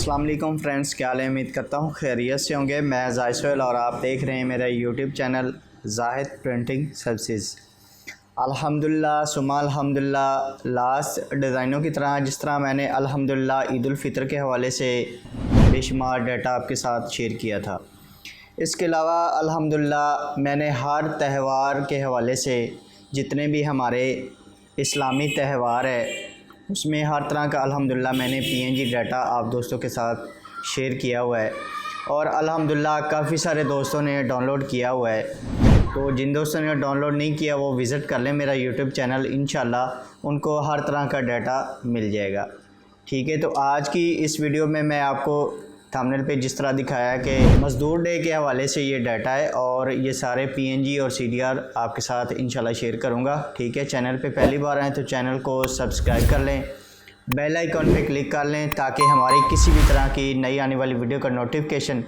अस्सलाम वालेकुम फ्रेंड्स, क्या हाल है। उम्मीद करता हूँ खैरियत से होंगे। मैं जाहिद सोहेल और आप देख रहे हैं मेरा YouTube channel Zahid printing services. अल्हम्दुलिल्लाह सुमा अल्हम्दुलिल्लाह, लास्ट डिज़ाइनों की तरह जिस तरह मैंने अल्हम्दुलिल्लाह ईद उल फितर के हवाले से बेशुमार डाटा आपके साथ शेयर किया था, इसके अलावा अल्हम्दुलिल्लाह मैंने हर त्यौहार के हवाले से जितने भी हमारे इस्लामी त्यौहार है उसमें हर तरह का अल्हम्दुलिल्लाह मैंने पीएनजी डाटा आप दोस्तों के साथ शेयर किया हुआ है और अल्हम्दुलिल्लाह काफ़ी सारे दोस्तों ने डाउनलोड किया हुआ है। तो जिन दोस्तों ने डाउनलोड नहीं किया वो विज़िट कर लें मेरा यूट्यूब चैनल, इंशाल्लाह उनको हर तरह का डाटा मिल जाएगा। ठीक है, तो आज की इस वीडियो में मैं आपको थंबनेल पे जिस तरह दिखाया कि मज़दूर डे के हवाले से ये डाटा है और ये सारे पीएनजी और सीडीआर आपके साथ इंशाल्लाह शेयर करूँगा। ठीक है, चैनल पे पहली बार आए तो चैनल को सब्सक्राइब कर लें, बेल आइकॉन पे क्लिक कर लें ताकि हमारी किसी भी तरह की नई आने वाली वीडियो का नोटिफिकेशन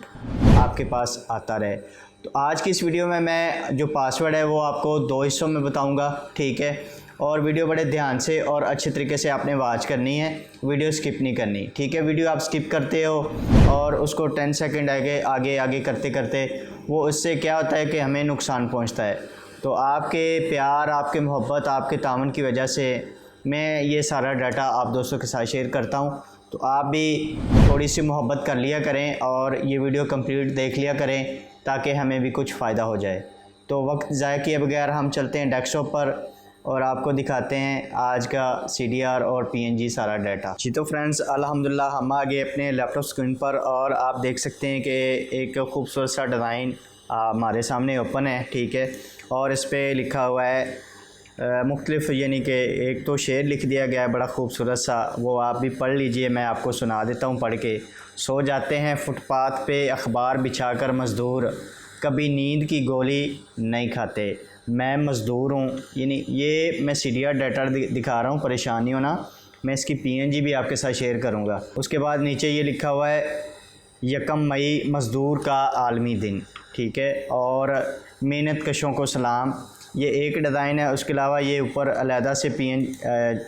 आपके पास आता रहे। तो आज की इस वीडियो में मैं जो पासवर्ड है वो आपको 2 हिस्सों में बताऊँगा। ठीक है, और वीडियो बड़े ध्यान से और अच्छे तरीके से आपने वॉच करनी है, वीडियो स्किप नहीं करनी। ठीक है, वीडियो आप स्किप करते हो और उसको 10 सेकंड आगे करते करते वो उससे क्या होता है कि हमें नुकसान पहुंचता है। तो आपके प्यार, आपके मोहब्बत, आपके तावन की वजह से मैं ये सारा डाटा आप दोस्तों के साथ शेयर करता हूँ। तो आप भी थोड़ी सी मोहब्बत कर लिया करें और ये वीडियो कंप्लीट देख लिया करें ताकि हमें भी कुछ फ़ायदा हो जाए। तो वक्त ज़ाया किए बगैर हम चलते हैं डेस्कटॉप पर और आपको दिखाते हैं आज का सीडीआर और पीएनजी सारा डाटा। जी तो फ्रेंड्स, अल्हम्दुलिल्लाह हम आ गए अपने लैपटॉप स्क्रीन पर और आप देख सकते हैं कि एक खूबसूरत सा डिज़ाइन हमारे सामने ओपन है। ठीक है, और इस पर लिखा हुआ है मुख्तलिफ, यानी कि एक तो शेर लिख दिया गया है बड़ा खूबसूरत सा, वो आप भी पढ़ लीजिए, मैं आपको सुना देता हूँ पढ़ के। सो जाते हैं फुटपाथ पे अखबार बिछाकर मज़दूर, कभी नींद की गोली नहीं खाते, मैं मज़दूर हूँ। यानी ये मैं सीडीआर डाटा दिखा रहा हूँ, परेशानी हो ना, मैं इसकी पीएनजी भी आपके साथ शेयर करूँगा। उसके बाद नीचे ये लिखा हुआ है 1 मई मज़दूर का आलमी दिन। ठीक है, और मेहनत कशों को सलाम, ये एक डिज़ाइन है। उसके अलावा ये ऊपर अलहदा से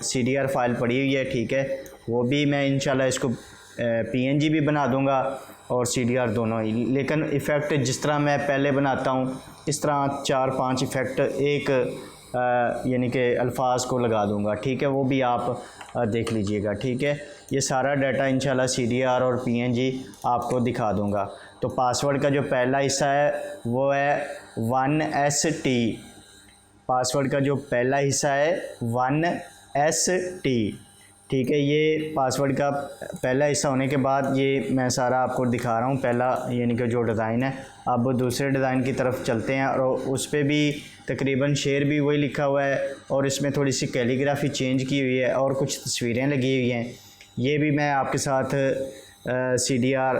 सीडीआर फाइल पड़ी हुई है। ठीक है, वो भी मैं इंशाल्लाह इसको पीएनजी भी बना दूंगा और सीडीआर दोनों ही, लेकिन इफ़ेक्ट जिस तरह मैं पहले बनाता हूँ इस तरह 4-5 इफ़ेक्ट एक यानी कि अल्फाज को लगा दूंगा। ठीक है, वो भी आप देख लीजिएगा। ठीक है, ये सारा डाटा इंशाल्लाह सीडीआर और पीएनजी आपको दिखा दूंगा। तो पासवर्ड का जो पहला हिस्सा है वो है 1ST। पासवर्ड का जो पहला हिस्सा है 1ST। ठीक है, ये पासवर्ड का पहला हिस्सा होने के बाद ये मैं सारा आपको दिखा रहा हूँ पहला, यानी कि जो डिज़ाइन है। अब दूसरे डिज़ाइन की तरफ चलते हैं और उस पर भी तकरीबन शेर भी वही लिखा हुआ है और इसमें थोड़ी सी कैलीग्राफी चेंज की हुई है और कुछ तस्वीरें लगी हुई हैं। ये भी मैं आपके साथ सीडीआर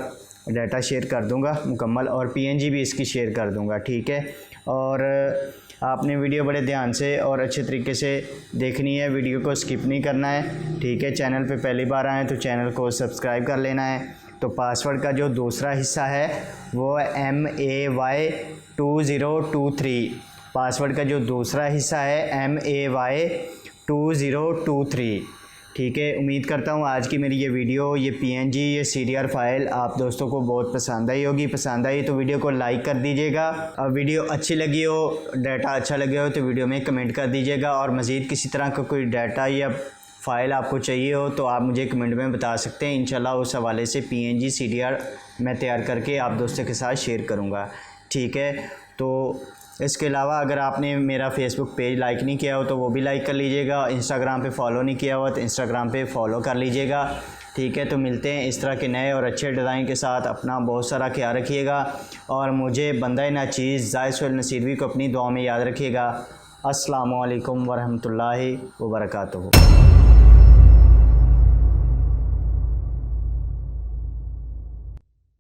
डाटा शेयर कर दूँगा मुकम्मल और पीएनजी भी इसकी शेयर कर दूँगा। ठीक है, और आपने वीडियो बड़े ध्यान से और अच्छे तरीके से देखनी है, वीडियो को स्किप नहीं करना है। ठीक है, चैनल पे पहली बार आए तो चैनल को सब्सक्राइब कर लेना है। तो पासवर्ड का जो दूसरा हिस्सा है वो MAY 2023। पासवर्ड का जो दूसरा हिस्सा है MAY 2023। ठीक है, उम्मीद करता हूँ आज की मेरी ये वीडियो, ये पीएनजी, ये सीडीआर फाइल आप दोस्तों को बहुत पसंद आई होगी। पसंद आई तो वीडियो को लाइक कर दीजिएगा, और वीडियो अच्छी लगी हो, डाटा अच्छा लगे हो तो वीडियो में कमेंट कर दीजिएगा। और मज़ीद किसी तरह का कोई डाटा या फ़ाइल आपको चाहिए हो तो आप मुझे कमेंट में बता सकते हैं। इंशाल्लाह उस हवाले से पीएनजी सीडीआर मैं तैयार करके आप दोस्तों के साथ शेयर करूँगा। ठीक है, तो इसके अलावा अगर आपने मेरा फेसबुक पेज लाइक नहीं किया हो तो वो भी लाइक कर लीजिएगा। इंस्टाग्राम पे फॉलो नहीं किया हुआ तो इंस्टाग्राम पे फॉलो कर लीजिएगा। ठीक है, तो मिलते हैं इस तरह के नए और अच्छे डिज़ाइन के साथ। अपना बहुत सारा ख्याल रखिएगा और मुझे बंदा नाचीज़ जाहिद सोहेल नसीरवी को अपनी दुआ में याद रखिएगा। अस्सलामु अलैकुम वरहमतुल्लाहि वबरकातुहू।